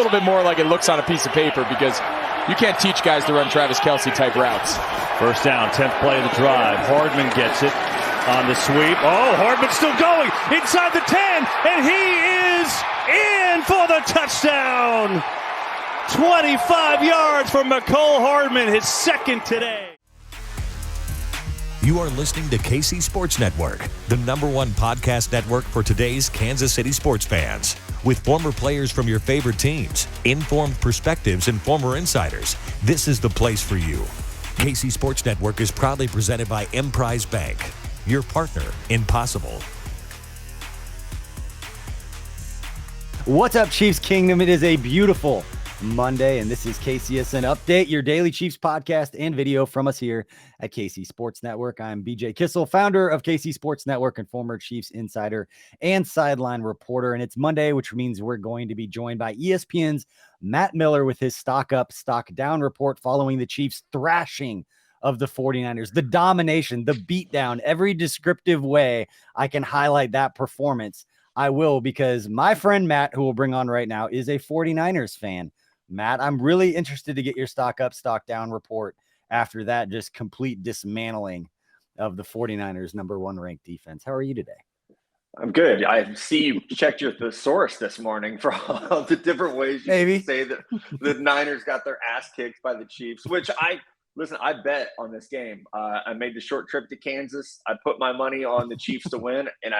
little bit more like it looks on a piece of paper because you can't teach guys to run Travis Kelce type routes. First down, 10th play of the drive. Hardman gets it on the sweep. Oh, Hardman's still going inside the 10, and he is in for the touchdown. 25 yards from McCole Hardman, his second today. You are listening to KC Sports Network, the #1 podcast network for today's Kansas City sports fans. With former players from your favorite teams, informed perspectives, and former insiders, this is the place for you. KC Sports Network is proudly presented by Emprise Bank, your partner in possible. What's up, Chiefs Kingdom? It is a beautiful Monday, and this is KCSN Update, your daily Chiefs podcast and video from us here at KC Sports Network. I'm BJ Kissel, founder of KC Sports Network and former Chiefs insider and sideline reporter. And it's Monday, which means we're going to be joined by ESPN's Matt Miller with his stock up, stock down report following the Chiefs' thrashing of the 49ers, the domination, the beatdown, every descriptive way I can highlight that performance. I will, because my friend Matt, who we'll bring on right now, is a 49ers fan. Matt, I'm really interested to get your stock up, stock down report after that just complete dismantling of the 49ers' #1 ranked defense. How are you today? I'm good. I see you checked your thesaurus this morning for all the different ways you can say that the Niners got their ass kicked by the Chiefs, which I bet on this game. I made the short trip to Kansas. I put my money on the Chiefs to win, and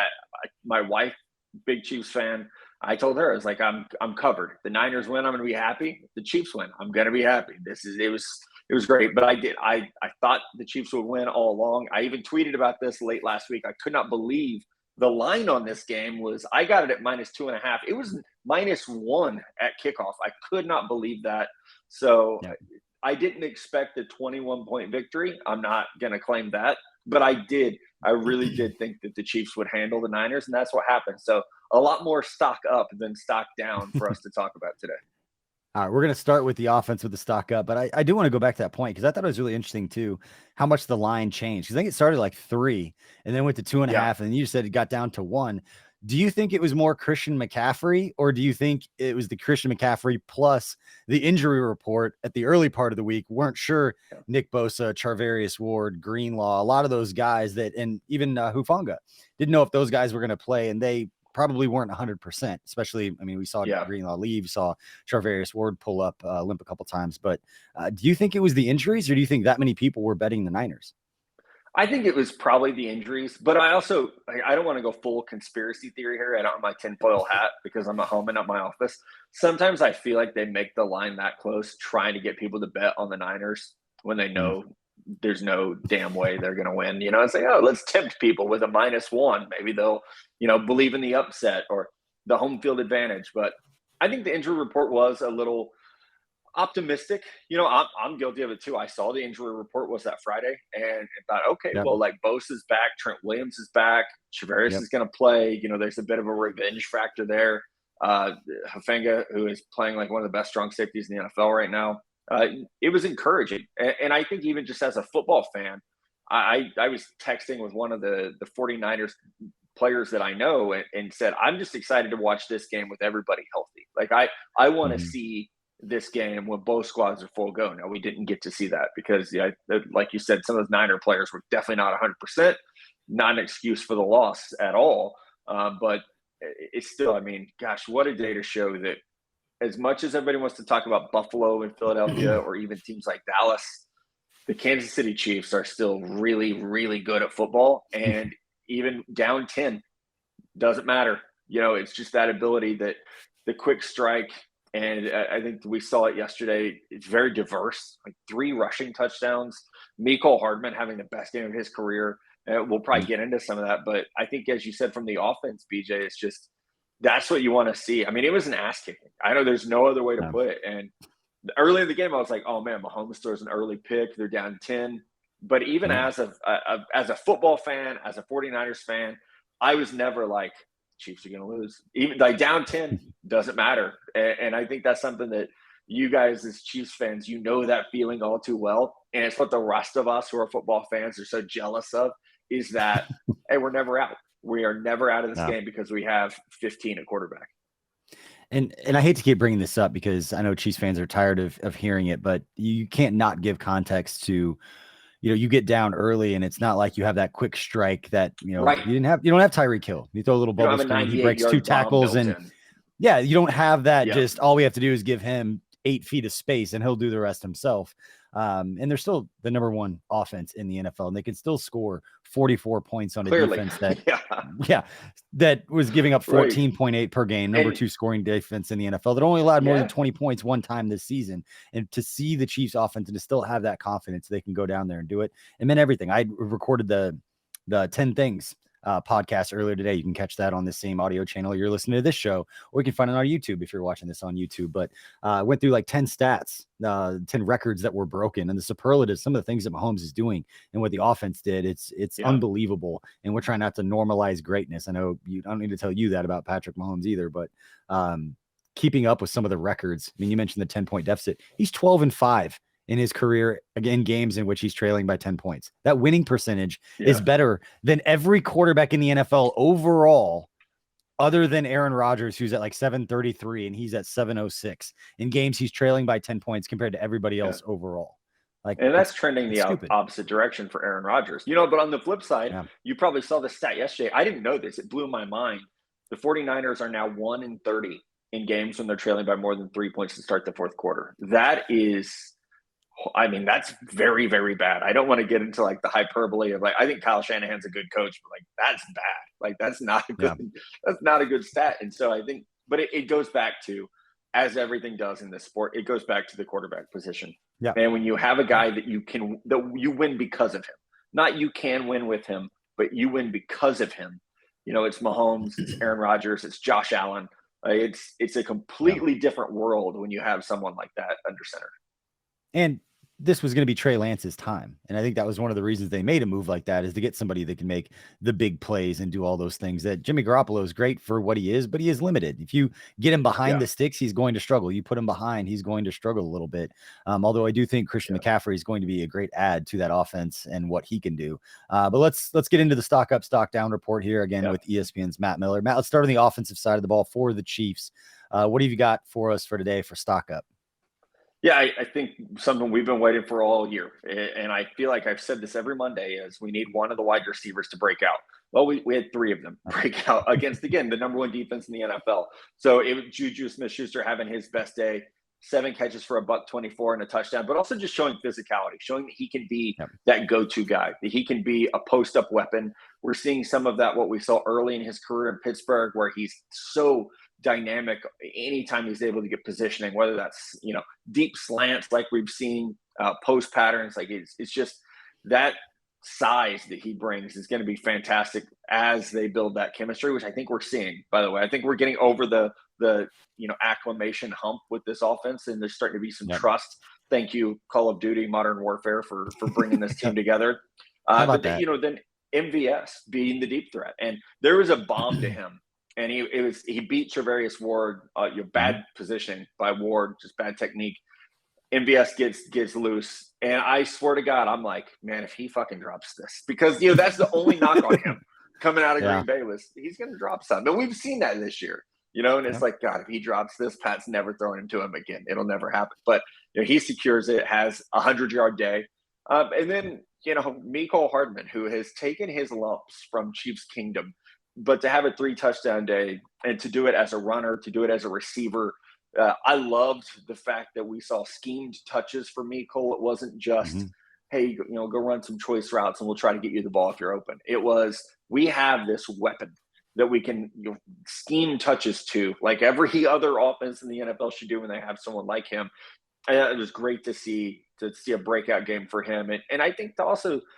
my wife, big Chiefs fan, I told her, I was like, I'm covered. The Niners win, I'm going to be happy. The Chiefs win, I'm going to be happy. It was great. But I thought the Chiefs would win all along. I even tweeted about this late last week. I could not believe the line on this game was, I got it at -2.5. It was -1 at kickoff. I could not believe that. So I didn't expect a 21-point victory. I'm not going to claim that, but I really did think that the Chiefs would handle the Niners, and that's what happened. So a lot more stock up than stock down for us to talk about today. All right, we're going to start with the offense with the stock up, but I do want to go back to that point because I thought it was really interesting too, how much the line changed. Because I think it started like 3 and then went to 2.5, and you said it got down to 1. Do you think it was more Christian McCaffrey, or do you think it was the Christian McCaffrey plus the injury report at the early part of the week? Weren't sure Nick Bosa, Charvarius Ward, Greenlaw, a lot of those guys that, and even Hufanga, didn't know if those guys were going to play, and they probably weren't 100%, especially, I mean, we saw Greenlaw leave, saw Charvarius Ward pull up, limp a couple times, but do you think it was the injuries, or do you think that many people were betting the Niners? I think it was probably the injuries, but I don't want to go full conspiracy theory here. I don't have my tinfoil hat because I'm at home and not my office. Sometimes I feel like they make the line that close trying to get people to bet on the Niners when they know there's no damn way they're going to win. You know, it's like, oh, let's tempt people with a -1. Maybe they'll, believe in the upset or the home field advantage. But I think the injury report was a little optimistic. I'm guilty of it too. I saw the injury report was that Friday and thought, okay, well, like Bosa's back, Trent Williams is back, Charvarius is going to play. There's a bit of a revenge factor there. Hufanga, who is playing like one of the best strong safeties in the NFL right now. It was encouraging. And I think even just as a football fan, I was texting with one of the 49ers players that I know and said, I'm just excited to watch this game with everybody healthy. Like I want to see this game when both squads are full go. Now, we didn't get to see that because, like you said, some of those Niner players were definitely not 100%, not an excuse for the loss at all. But it's still, I mean, gosh, what a day to show that as much as everybody wants to talk about Buffalo and Philadelphia or even teams like Dallas, the Kansas City Chiefs are still really, really good at football. And even down 10 doesn't matter. It's just that ability, that the quick strike. And I think we saw it yesterday. It's very diverse, like 3 rushing touchdowns. Mecole Hardman having the best game of his career. We'll probably get into some of that. But I think, as you said, from the offense, BJ, it's just that's what you want to see. I mean, it was an ass kicking. I know there's no other way to put it. And early in the game, I was like, oh, man, Mahomes throws an early pick. They're down 10. But even as a football fan, as a 49ers fan, I was never like, Chiefs are going to lose. Even like down 10 doesn't matter. And I think that's something that you guys as Chiefs fans, that feeling all too well. And it's what the rest of us who are football fans are so jealous of, is that, hey, we're never out. We are never out of this game because we have 15 at quarterback. And I hate to keep bringing this up because I know Chiefs fans are tired of hearing it, but you can't not give context to, you get down early and it's not like you have that quick strike that, Right. you don't have Tyreek Hill. You throw a little You don't bubble have a screen, he 98 breaks 2 yard bomb tackles built and in. yeah, you don't have that. Yeah. Just all we have to do is give him 8 feet of space and he'll do the rest himself. And they're still the number one offense in the NFL, and they can still score 44 points on a defense that, that was giving up 14.8 per game, number 2 scoring defense in the NFL that only allowed more than 20 points one time this season. And to see the Chiefs offense and to still have that confidence, they can go down there and do it. And then everything. I recorded the 10 things podcast earlier today. You can catch that on the same audio channel you're listening to this show, or you can find it on our YouTube if you're watching this on YouTube. But I went through like 10 stats, 10 records that were broken, and the superlatives, some of the things that Mahomes is doing and what the offense did. It's unbelievable. And we're trying not to normalize greatness. I know I don't need to tell you that about Patrick Mahomes either, but keeping up with some of the records. I mean, you mentioned the 10-point deficit. He's 12-5 in his career, again, games in which he's trailing by 10 points. That winning percentage is better than every quarterback in the NFL overall, other than Aaron Rodgers, who's at like 733 and he's at 706 in games he's trailing by 10 points compared to everybody else overall. And that's trending the opposite direction for Aaron Rodgers. But on the flip side, you probably saw the stat yesterday. I didn't know this. It blew my mind. The 49ers are now 1-30 in games when they're trailing by more than 3 points to start the fourth quarter. That's very, very bad. I don't want to get into like the hyperbole of I think Kyle Shanahan's a good coach, but that's bad. That's not a good, that's not a good stat. And so I think, but it goes back to, as everything does in this sport, it goes back to the quarterback position. Yeah. And when you have a guy that you win because of him, not you can win with him, but you win because of him. It's Mahomes, it's Aaron Rodgers, it's Josh Allen. It's a completely different world when you have someone like that under center. And this was going to be Trey Lance's time. And I think that was one of the reasons they made a move like that, is to get somebody that can make the big plays and do all those things. That Jimmy Garoppolo is great for what he is, but he is limited. If you get him behind the sticks, he's going to struggle. You put him behind, he's going to struggle a little bit. Although I do think Christian McCaffrey is going to be a great add to that offense and what he can do. But let's get into the stock up, stock down report here again with ESPN's Matt Miller. Matt, let's start on the offensive side of the ball for the Chiefs. What have you got for us for today for stock up? Yeah, I think something we've been waiting for all year. And I feel like I've said this every Monday is we need one of the wide receivers to break out. Well, we had 3 of them break out against, again, the number 1 defense in the NFL. So it was Juju Smith-Schuster having his best day, 7 catches for $124 and a touchdown, but also just showing physicality, showing that he can be that go-to guy, that he can be a post-up weapon. We're seeing some of that, what we saw early in his career in Pittsburgh, where he's so dynamic anytime he's able to get positioning, whether that's deep slants like we've seen, post patterns. Like it's just that size that he brings is going to be fantastic as they build that chemistry, which I think we're seeing. By the way, I think we're getting over the acclimation hump with this offense, and there's starting to be some trust. Thank you, Call of Duty Modern Warfare, for bringing this team together. But then MVS being the deep threat, and there was a bomb to him. And he beat Trevarius Ward, bad positioning by Ward, just bad technique. MVS gets loose, and I swear to God, I'm like, man, if he fucking drops this, because that's the only knock on him coming out of Green Bay was he's going to drop something. And we've seen that this year, and it's like, God, if he drops this, Pat's never throwing it to him again. It'll never happen. But he secures it, has a 100-yard day, and then Mecole Hardman, who has taken his lumps from Chiefs Kingdom. But to have a 3-touchdown day and to do it as a runner, to do it as a receiver, I loved the fact that we saw schemed touches for Mecole. It wasn't just, hey, go run some choice routes and we'll try to get you the ball if you're open. It was, we have this weapon that we can scheme touches to, like every other offense in the NFL should do when they have someone like him. And it was great to see a breakout game for him. And I think also –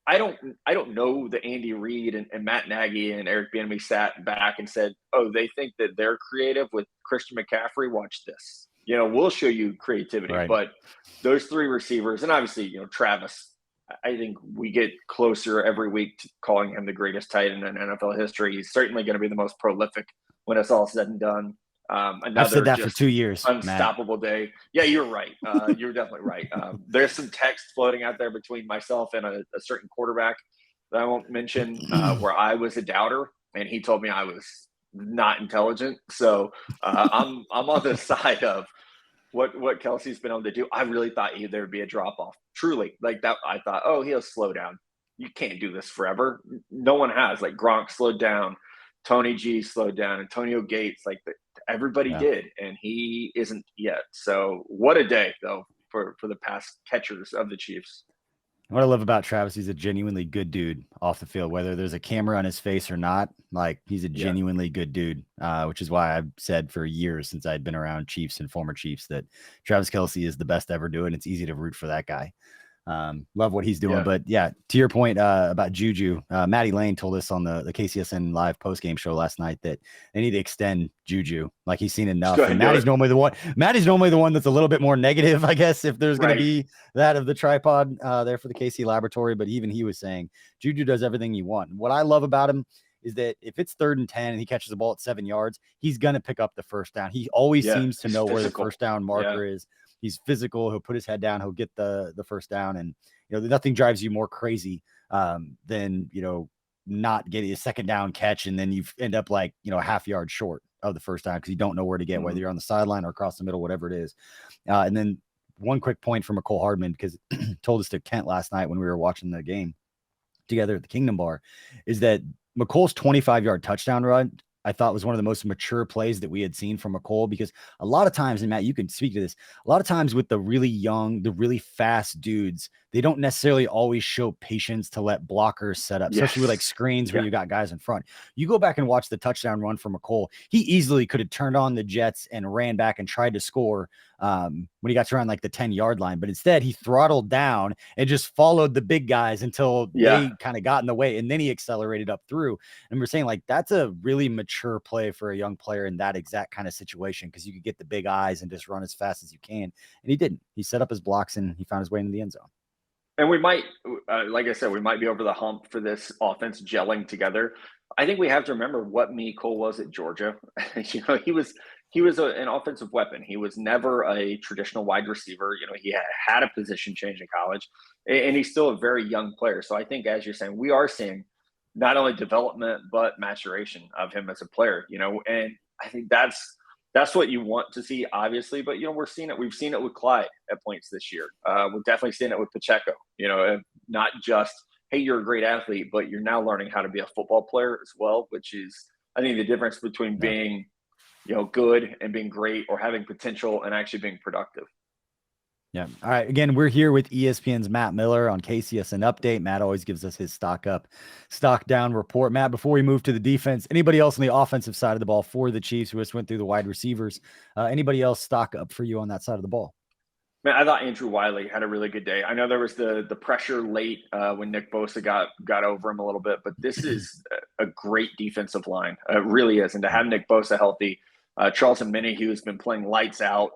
I don't know that Andy Reid and Matt Nagy and Eric Bieniemy sat back and said, oh, they think that they're creative with Christian McCaffrey. Watch this. We'll show you creativity. Right. But those 3 receivers, and obviously, Travis, I think we get closer every week to calling him the greatest tight end in NFL history. He's certainly going to be the most prolific when it's all said and done. I've said that for 2 years. Unstoppable day. Yeah, you're right. You're definitely right. There's some text floating out there between myself and a certain quarterback that I won't mention, where I was a doubter, and he told me I was not intelligent. So I'm on the side of what Kelsey's been able to do. I really thought there would be a drop off. Truly, like that. I thought, oh, he'll slow down. You can't do this forever. No one has. Like Gronk slowed down, Tony G slowed down, Antonio Gates. Like everybody did, and he isn't yet. So what a day though for the past catchers of the Chiefs. What I love about Travis, he's a genuinely good dude off the field, whether there's a camera on his face or not. Like he's a genuinely good dude, which is why I've said for years since I'd been around Chiefs and former Chiefs that Travis Kelce is the best ever doing. It's easy to root for that guy. Love what he's doing. But yeah, to your point about Juju, Maddie Lane told us on the KCSN live post-game show last night that they need to extend Juju. Like he's seen enough. And Maddie's normally the one that's a little bit more negative, I guess, if there's going to be that of the tripod there for the KC laboratory. But even he was saying Juju does everything you want. And what I love about him is that if it's 3rd and 10 and he catches the ball at 7 yards, he's going to pick up the first down. He always seems to know where the first down marker is. He's physical. He'll put his head down. He'll get the first down. And, nothing drives you more crazy than, not getting a second down catch. And then you end up like, a half yard short of the first down because you don't know where to get, whether you're on the sideline or across the middle, whatever it is. And then one quick point from Mecole Hardman, because told us to Kent last night when we were watching the game together at the Kingdom Bar, is that Mecole's 25-yard touchdown run I thought was one of the most mature plays that we had seen from Mecole, because a lot of times, and Matt, you can speak to this, a lot of times with the really young, the really fast dudes, they don't necessarily always show patience to let blockers set up, especially with like screens where you got guys in front. You go back and watch the touchdown run for Mecole. He easily could have turned on the jets and ran back and tried to score when he got to around like the 10-yard line. But instead, he throttled down and just followed the big guys until they kind of got in the way. And then he accelerated up through. And we're saying like that's a really mature play for a young player in that exact kind of situation, because you could get the big eyes and just run as fast as you can. And he didn't. He set up his blocks and he found his way into the end zone. And we might, like I said, we might be over the hump for this offense gelling together. I think we have to remember what Mecole was at Georgia. He was an offensive weapon. He was never a traditional wide receiver. He had a position change in college, and he's still a very young player. So I think, as you're saying, we are seeing not only development but maturation of him as a player. And I think that's what you want to see, obviously. But we're seeing it. We've seen it with Clyde at points this year. We're definitely seeing it with Pacheco. Not just, hey, you're a great athlete, but you're now learning how to be a football player as well, which is, I think, the difference between being good and being great, or having potential and actually being productive. Yeah. All right. Again, we're here with ESPN's Matt Miller on KCSN Update. Matt always gives us his stock up, stock down report. Matt, before we move to the defense, anybody else on the offensive side of the ball for the Chiefs who just went through the wide receivers? Anybody else stock up for you on that side of the ball? Man, I thought Andrew Wylie had a really good day. I know there was the pressure late when Nick Bosa got over him a little bit, but this is a great defensive line. It really is. And to have Nick Bosa healthy, Charlton Minihue has been playing lights out.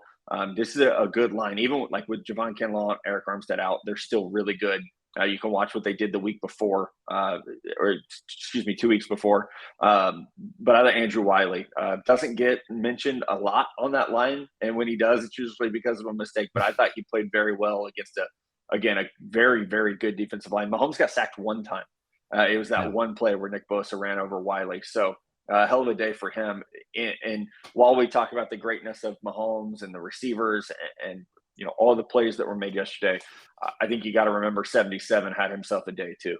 This is a good line. Even with Javon Kinlaw and Eric Armstead out, they're still really good. You can watch what they did the week before, 2 weeks before. But I thought Andrew Wylie doesn't get mentioned a lot on that line. And when he does, it's usually because of a mistake. But I thought he played very well against a very, very good defensive line. Mahomes got sacked one time. It was that one play where Nick Bosa ran over Wylie. So hell of a day for him. And while we talk about the greatness of Mahomes and the receivers and all the plays that were made yesterday, I think you got to remember 77 had himself a day too.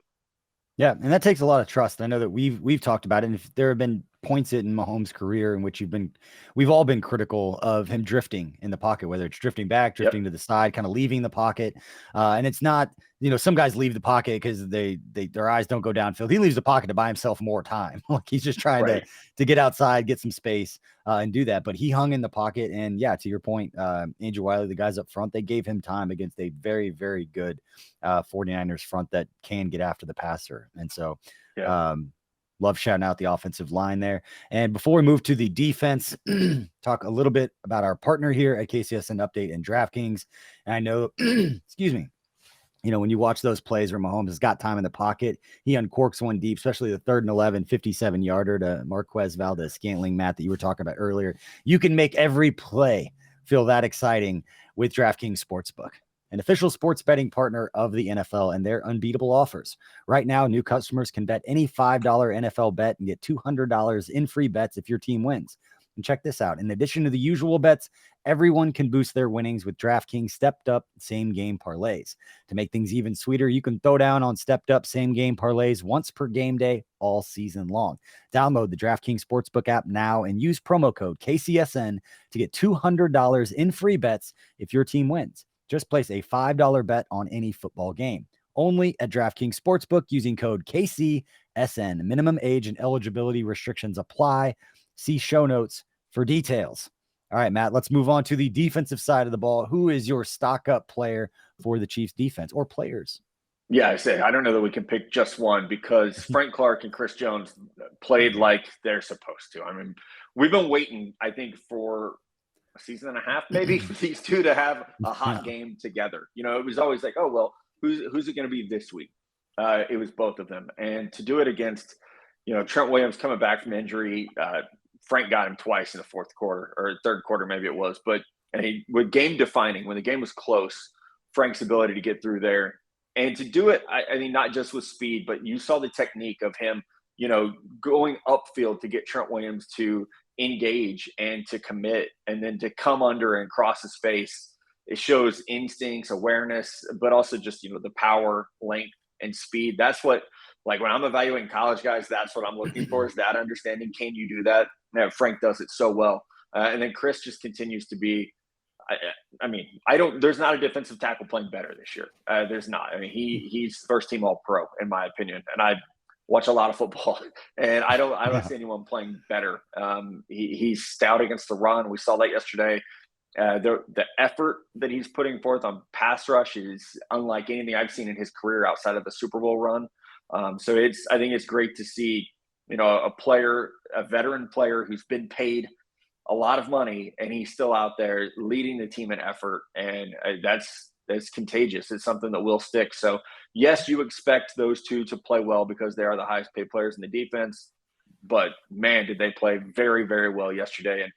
Yeah, and that takes a lot of trust. I know that we've talked about it, and if there have been points in Mahomes' career in which we've all been critical of him drifting in the pocket, whether it's drifting back, drifting to the side, kind of leaving the pocket. And it's not, some guys leave the pocket because their eyes don't go downfield. He leaves the pocket to buy himself more time. Like he's just trying to get outside, get some space, and do that. But he hung in the pocket. And yeah, to your point, Andrew Wylie, the guys up front, they gave him time against a very, very good 49ers front that can get after the passer. And so, love shouting out the offensive line there. And before we move to the defense, talk a little bit about our partner here at KCSN Update and DraftKings. And I know, excuse me, when you watch those plays where Mahomes has got time in the pocket, he uncorks one deep, especially the 3rd and 11, 57-yarder to Marquez Valdez-Scantling, Matt, that you were talking about earlier. You can make every play feel that exciting with DraftKings Sportsbook. an official sports betting partner of the NFL, and their unbeatable offers. Right now, new customers can bet any $5 NFL bet and get $200 in free bets if your team wins. And check this out. In addition to the usual bets, everyone can boost their winnings with DraftKings stepped up same game parlays. To make things even sweeter, you can throw down on stepped up same game parlays once per game day all season long. Download the DraftKings Sportsbook app now and use promo code KCSN to get $200 in free bets if your team wins. Just place a $5 bet on any football game. Only at DraftKings Sportsbook using code KCSN. Minimum age and eligibility restrictions apply. See show notes for details. All right, Matt, let's move on to the defensive side of the ball. Who is your stock up player for the Chiefs defense, or players? Yeah, I don't know that we can pick just one, because Frank Clark and Chris Jones played like they're supposed to. I mean, we've been waiting, I think, for a season and a half, maybe, for these two to have a hot game together. You know, it was always like, oh, well, who's it going to be this week? It was both of them. And to do it against, Trent Williams coming back from injury, Frank got him twice in the fourth quarter, or third quarter, maybe it was. And he, with game defining, when the game was close, Frank's ability to get through there and to do it, I mean, not just with speed, but you saw the technique of him, going upfield to get Trent Williams to engage and to commit, and then to come under and cross his face. It shows instincts, awareness, but also just, the power, length, and speed. That's what, like, when I'm evaluating college guys, that's what I'm looking for, is that understanding. Can you do that? Now, Frank does it so well. And then Chris just continues to be, there's not a defensive tackle playing better this year. There's not. I mean, he's first team all pro, in my opinion. And I watch a lot of football, and I don't see anyone playing better. He's stout against the run. We saw that yesterday. The effort that he's putting forth on pass rush is unlike anything I've seen in his career outside of the Super Bowl run. So I think it's great to see, a veteran player who's been paid a lot of money, and he's still out there leading the team in effort. And that's contagious. It's something that will stick. So yes, you expect those two to play well because they are the highest paid players in the defense, but man, did they play very, very well yesterday. And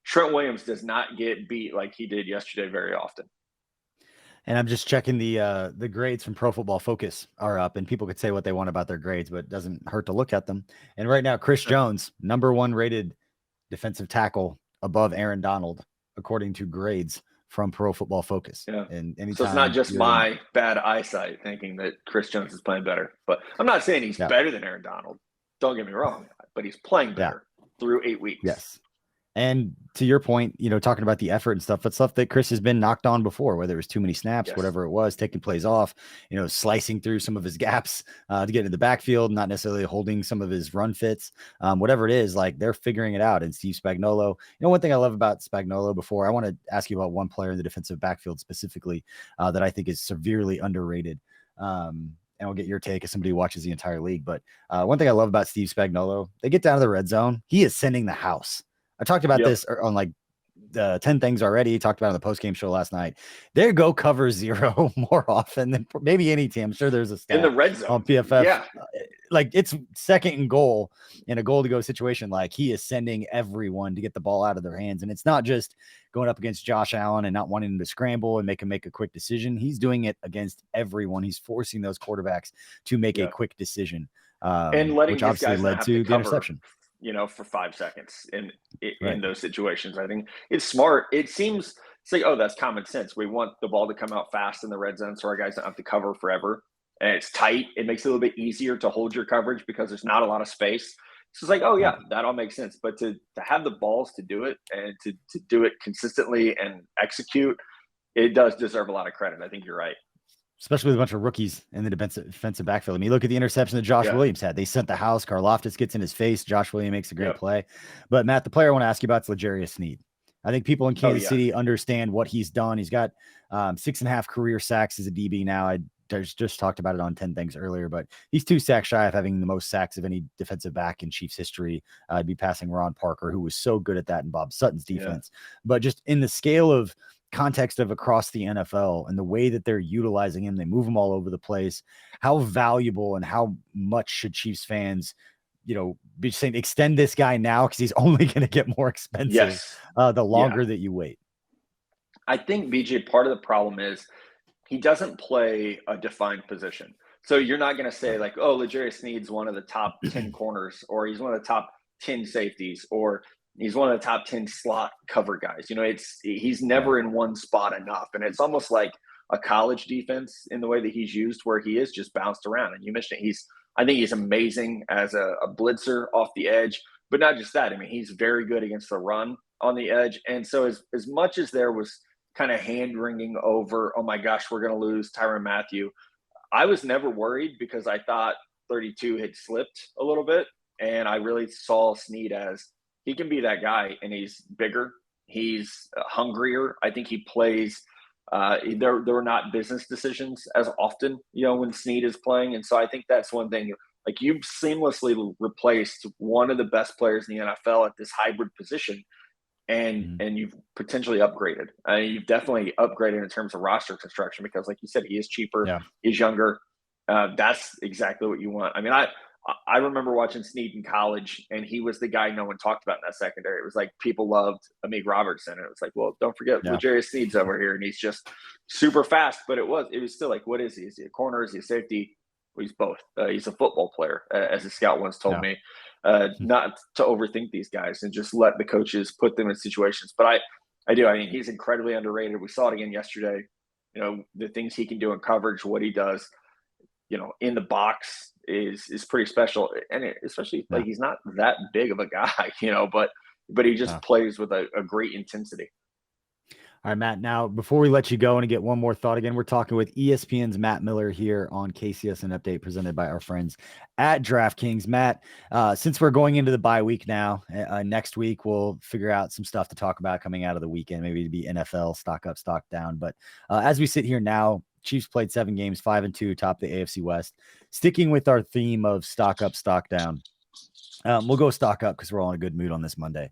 Trent Williams does not get beat like he did yesterday very often. And I'm just checking the grades from Pro Football Focus are up, and people could say what they want about their grades, but it doesn't hurt to look at them. And right now, Chris Jones, number 1 rated defensive tackle above Aaron Donald, according to grades from Pro Football Focus. Yeah. And so it's not just my bad eyesight thinking that Chris Jones is playing better, but I'm not saying he's better than Aaron Donald. Don't get me wrong, but he's playing better through 8 weeks. Yes. And to your point, talking about the effort and stuff, that's stuff that Chris has been knocked on before, whether it was too many snaps, whatever it was, taking plays off, slicing through some of his gaps to get into the backfield, not necessarily holding some of his run fits, whatever it is, like, they're figuring it out. And Steve Spagnuolo, one thing I love about Spagnuolo, before I want to ask you about one player in the defensive backfield specifically that I think is severely underrated. And we'll get your take as somebody who watches the entire league. But one thing I love about Steve Spagnuolo, they get down to the red zone. He is sending the house. I talked about this on like 10 things already. Talked about it on the post-game show last night. They go cover 0 more often than maybe any team. I'm sure there's a stat in the red zone on PFF. Yeah. Like, it's second and goal in a goal to go situation. Like, he is sending everyone to get the ball out of their hands. And it's not just going up against Josh Allen and not wanting him to scramble and make him make a quick decision. He's doing it against everyone. He's forcing those quarterbacks to make a quick decision. And letting which obviously led to the interception. For 5 seconds in those situations. I think it's smart. It seems, it's like, oh, that's common sense. We want the ball to come out fast in the red zone so our guys don't have to cover forever. And it's tight. It makes it a little bit easier to hold your coverage because there's not a lot of space. So it's like, oh yeah, that all makes sense. But to have the balls to do it and to do it consistently and execute, it does deserve a lot of credit. I think you're right. Especially with a bunch of rookies in the defensive backfield. I mean, look at the interception that Josh Williams had. They sent the house. Karlaftis gets in his face. Josh Williams makes a great play. But, Matt, the player I want to ask you about is L'Jarius Sneed. I think people in Kansas City understand what he's done. He's got 6.5 career sacks as a DB now. I just talked about it on 10 things earlier, but he's 2 sacks shy of having the most sacks of any defensive back in Chiefs history. I'd be passing Ron Parker, who was so good at that in Bob Sutton's defense. But just in the scale of context of across the NFL and the way that they're utilizing him, they move him all over the place. How valuable and how much should Chiefs fans, be saying extend this guy now, because he's only going to get more expensive the longer that you wait? I think, BJ, part of the problem is he doesn't play a defined position. So you're not going to say like, oh, L'Jarius Sneed's one of the top 10 corners, or he's one of the top 10 safeties, or he's one of the top 10 slot cover guys. He's never in one spot enough. And it's almost like a college defense in the way that he's used, where he is just bounced around. And you mentioned it. I think he's amazing as a blitzer off the edge, but not just that. I mean, he's very good against the run on the edge. And so as much as there was kind of hand-wringing over, oh my gosh, we're going to lose Tyrann Mathieu, I was never worried, because I thought 32 had slipped a little bit. And I really saw Sneed as he can be that guy, and he's bigger. He's hungrier. I think he plays there were not business decisions as often, when Sneed is playing. And so I think that's one thing. Like, you've seamlessly replaced one of the best players in the NFL at this hybrid position, and you've potentially upgraded. You've definitely upgraded in terms of roster construction, because, like you said, he is cheaper, he's younger. That's exactly what you want. I mean, I remember watching Sneed in college, and he was the guy no one talked about in that secondary. It was like people loved Amik Robertson, and it was like, well, don't forget L'Jarius Sneed's over here, and he's just super fast. But it was still like, what is he? Is he a corner? Is he a safety? Well, he's both. He's a football player, as a scout once told me. Not to overthink these guys and just let the coaches put them in situations. But I do. I mean, he's incredibly underrated. We saw it again yesterday. The things he can do in coverage, what he does, in the box is pretty special. And especially like, he's not that big of a guy, but he just plays with a great intensity. All right, Matt, now before we let you go and get one more thought, again, we're talking with ESPN's Matt Miller here on KCSN Update, presented by our friends at DraftKings. Matt, since we're going into the bye week now, next week we'll figure out some stuff to talk about coming out of the weekend, maybe to be NFL, stock up, stock down. But as we sit here now, Chiefs played 7 games, 5-2, top the AFC West. Sticking with our theme of stock up, stock down, we'll go stock up because we're all in a good mood on this Monday.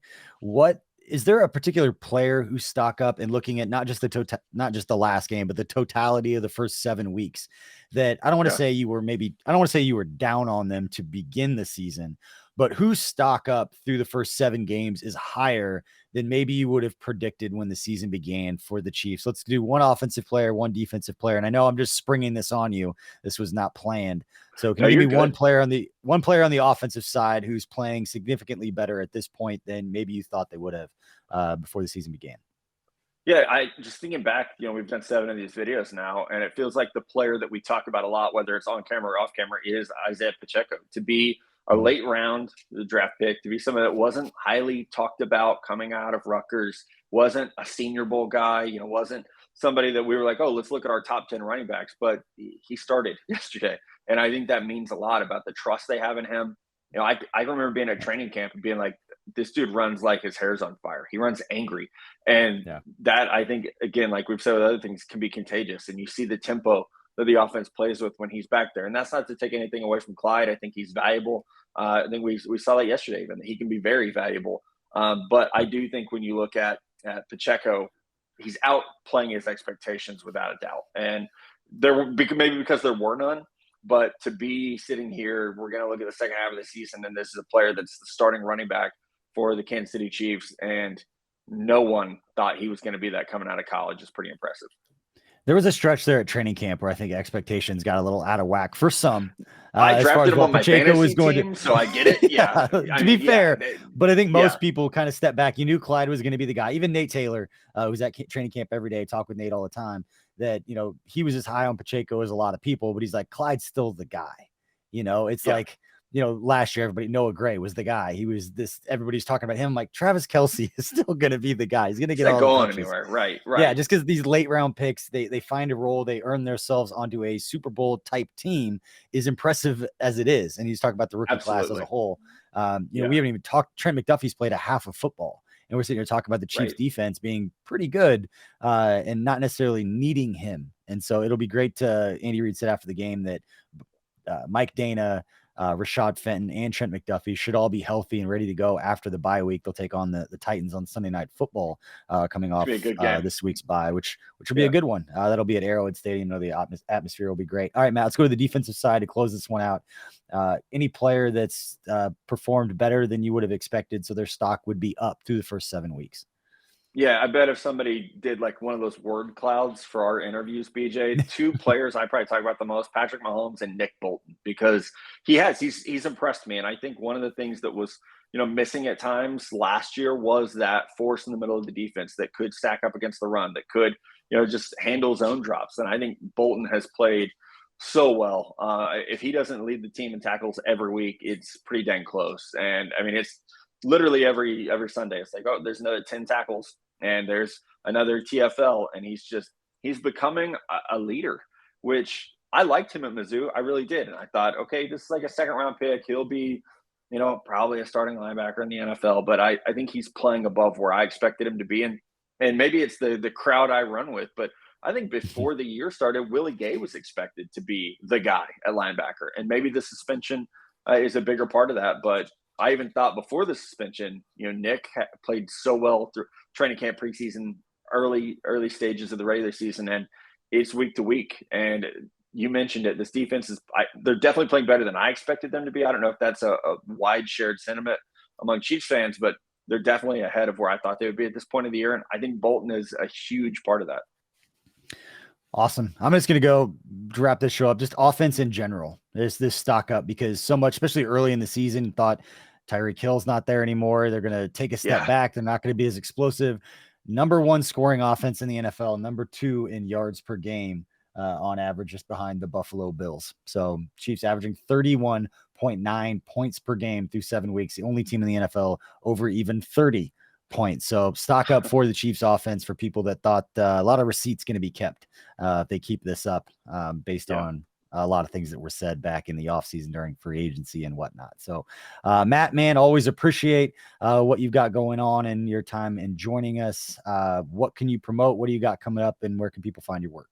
Is there a particular player who stock up, and looking at not just the last game, but the totality of the first 7 weeks, that I don't want to say you were down on them to begin the season, but whose stock up through the first 7 games is higher than maybe you would have predicted when the season began for the Chiefs? Let's do one offensive player, one defensive player. And I know I'm just springing this on you. This was not planned. So can you give me one player on the offensive side who's playing significantly better at this point than maybe you thought they would have before the season began? Yeah, I just thinking back, we've done 7 of these videos now, and it feels like the player that we talk about a lot, whether it's on camera or off camera, is Isiah Pacheco. To be a late round draft pick, to be someone that wasn't highly talked about coming out of Rutgers, wasn't a Senior Bowl guy, wasn't somebody that we were like, oh, let's look at our top 10 running backs, but he started yesterday. And I think that means a lot about the trust they have in him. I remember being at training camp and being like, this dude runs like his hair's on fire. He runs angry. And that, I think, again, like we've said with other things, can be contagious. And you see the tempo that the offense plays with when he's back there. And that's not to take anything away from Clyde. I think he's valuable. I think we saw that yesterday, even. He can be very valuable. But I do think when you look at Pacheco, he's outplaying his expectations without a doubt. And maybe because there were none. But to be sitting here, we're going to look at the second half of the season, and this is a player that's the starting running back for the Kansas City Chiefs, and no one thought he was going to be that coming out of college. Is pretty impressive. There was a stretch there at training camp where I think expectations got a little out of whack for some. I drafted him on my fantasy team, so I get it. Yeah, to be fair, but I think most people kind of step back. You knew Clyde was going to be the guy. Even Nate Taylor, who's at training camp every day, talk with Nate all the time, that, he was as high on Pacheco as a lot of people, but he's like, Clyde's still the guy. It's like, last year, Noah Gray was the guy. He was this, everybody's talking about him. I'm like, Travis Kelce is still going to be the guy. He's going to get all going anywhere. Right. Yeah. Just because these late round picks, they find a role, they earn themselves onto a Super Bowl type team, is impressive as it is. And he's talking about the rookie class as a whole. We haven't even talked. Trent McDuffie's played a half of football. And we're sitting here talking about the Chiefs defense being pretty good and not necessarily needing him. And so it'll be great to, Andy Reid said after the game that Mike Dana, Rashad Fenton, and Trent McDuffie should all be healthy and ready to go after the bye week. They'll take on the Titans on Sunday Night Football coming off this week's bye, which will be a good one. That'll be at Arrowhead Stadium. The atmosphere will be great. All right, Matt, let's go to the defensive side to close this one out. Any player that's performed better than you would have expected, so their stock would be up through the first 7 weeks? Yeah, I bet if somebody did like one of those word clouds for our interviews, BJ, two players I probably talk about the most, Patrick Mahomes and Nick Bolton, because he's impressed me. And I think one of the things that was, missing at times last year was that force in the middle of the defense that could stack up against the run, that could, just handle zone drops. And I think Bolton has played so well. If he doesn't lead the team in tackles every week, it's pretty dang close. And I mean, it's literally every Sunday. It's like, oh, there's another 10 tackles and there's another TFL. And he's becoming a leader, which I liked him at Mizzou. I really did. And I thought, okay, this is like a second round pick. He'll be, probably a starting linebacker in the NFL, but I think he's playing above where I expected him to be. And maybe it's the crowd I run with, but I think before the year started, Willie Gay was expected to be the guy at linebacker. And maybe the suspension is a bigger part of that. But I even thought before the suspension, Nick played so well through training camp, preseason, early stages of the regular season, and it's week to week. And you mentioned it. This defense they're definitely playing better than I expected them to be. I don't know if that's a wide shared sentiment among Chiefs fans, but they're definitely ahead of where I thought they would be at this point of the year. And I think Bolton is a huge part of that. Awesome. I'm just going to go wrap this show up. Just offense in general. There's this stock up because so much, especially early in the season, thought Tyreek Hill's not there anymore. They're going to take a step back. They're not going to be as explosive. Number 1 scoring offense in the NFL, number 2 in yards per game on average, just behind the Buffalo Bills. So Chiefs averaging 31.9 points per game through 7 weeks. The only team in the NFL over even 30 points. So stock up for the Chiefs offense for people that thought a lot of receipts going to be kept if they keep this up based on a lot of things that were said back in the offseason during free agency and whatnot. So Matt, man, always appreciate what you've got going on and your time in joining us. What can you promote? What do you got coming up and where can people find your work?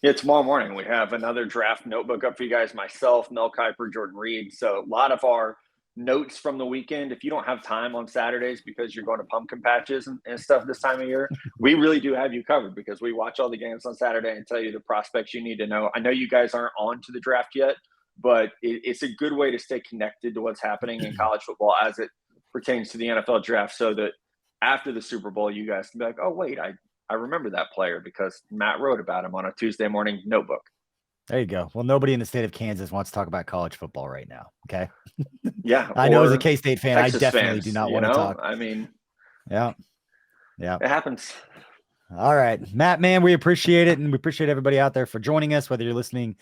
Yeah, tomorrow morning we have another draft notebook up for you guys, myself, Mel Kiper, Jordan Reed. So a lot of our notes from the weekend. If you don't have time on Saturdays because you're going to pumpkin patches and stuff this time of year, we really do have you covered because we watch all the games on Saturday and tell you the prospects you need to know. I know you guys aren't on to the draft yet, but it's a good way to stay connected to what's happening in college football as it pertains to the NFL draft, so that after the Super Bowl, you guys can be like, oh, wait, I remember that player because Matt wrote about him on a Tuesday morning notebook. There you go. Well, nobody in the state of Kansas wants to talk about college football right now. Okay. Yeah. I know as a K-State fan, Texas I definitely fans, do not want to talk. I mean, yeah. It happens. All right, Matt, man, we appreciate it. And we appreciate everybody out there for joining us, whether you're listening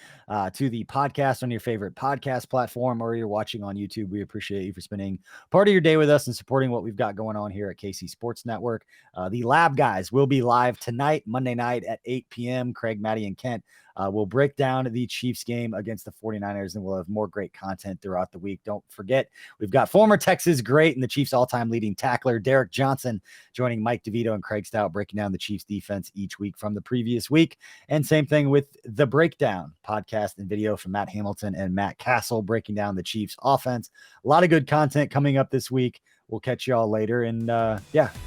to the podcast on your favorite podcast platform or you're watching on YouTube. We appreciate you for spending part of your day with us and supporting what we've got going on here at KC Sports Network. The Lab Guys will be live tonight, Monday night at 8 p.m. Craig, Maddie, and Kent will break down the Chiefs game against the 49ers, and we'll have more great content throughout the week. Don't forget, we've got former Texas great and the Chiefs all-time leading tackler, Derek Johnson, joining Mike DeVito and Craig Stout, breaking down the Chiefs defense each week from the previous week. And same thing with The Breakdown podcast and video from Matt Hamilton and Matt Castle, breaking down the Chiefs offense. A lot of good content coming up this week. We'll catch you all later. And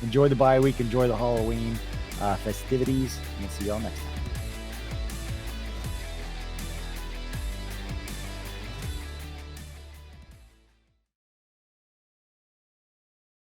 enjoy the bye week. Enjoy the Halloween festivities. We'll see you all next time.